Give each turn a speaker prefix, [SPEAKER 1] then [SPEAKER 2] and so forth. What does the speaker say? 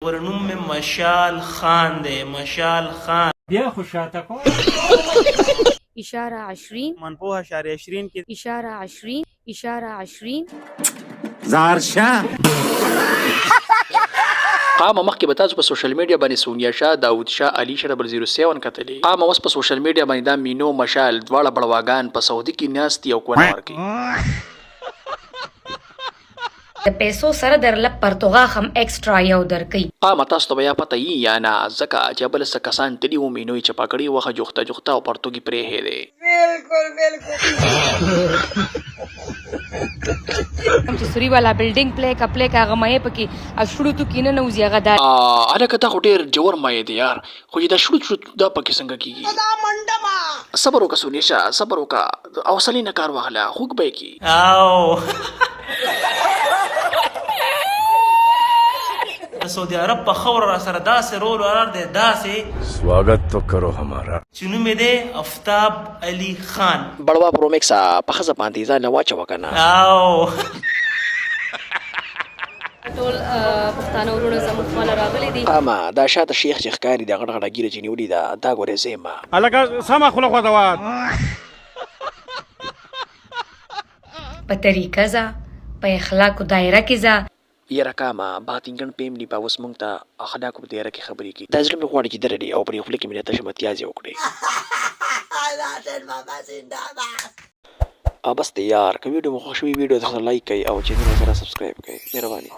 [SPEAKER 1] پر نوم میں مشال خان دے. مشال خان
[SPEAKER 2] بیا خو شاته کو
[SPEAKER 3] اشاره 20
[SPEAKER 4] منپوه اشاریه 20 کې
[SPEAKER 3] اشاره 20 اشاره 20
[SPEAKER 5] قام مخکې به تاسو په سوشل میډیا باندې سونیا شاه داود شاه علي شاه 007 کتلې. قام اوس په سوشل میډیا باندې دا مینو مشال دواړه بړواګان په سعودي کې ناست یو کونه ورکي.
[SPEAKER 3] د پیسو سره درله پرتګال هم ایکسترا یو درکې.
[SPEAKER 5] قام تاسو ته بیا پته یې یا نه ځکه چې بل څه کسان تلي و مینوي چې پکړی وخه جوخته جوخته او پرتګي پرې هې دی.
[SPEAKER 3] کوم چې سوري والا بلډینګ پلی کا غمه پکې اشړو تو کینه نو زیغه دا
[SPEAKER 5] انا کته خو ډیر جوړ مې دی یار خو دا شړو دا پکې څنګه کیږي. صبر وکړه سونیشا صبر وکړه او سلینا کار واخله خوګ به کی
[SPEAKER 1] او سعودی عرب په خور را سره داسې رول ورار دی داسې
[SPEAKER 6] स्वागत तो करो हमारा
[SPEAKER 1] چې نوم یې دی افتاب علي خان.
[SPEAKER 5] بړوا پرومکس په خزه باندې ځان واچو کنه.
[SPEAKER 1] او
[SPEAKER 3] ټول پښتانه ورونه زموږ مال راغلي دي.
[SPEAKER 5] قام دا شاته شیخ چې ښکاری د غړ غړ ګیره چې نیولې دا غورې زېما
[SPEAKER 4] الګه سما خلق ودوات
[SPEAKER 3] په طریقه ځه په اخلاقو دایره کې ځه.
[SPEAKER 5] یره کاما باطنګن پېم دی په اوس مونږ ته اخلاق په دیره کې خبرې کی دا ځل مې غواړي چې درې او پرې خپل کې مې ته شمتیاز وکړي. بس ته یار که ویډیو مو خوښ وي ویډیو ته لایک کړئ او چینل سره سبسکرایب کړئ. مهرباني.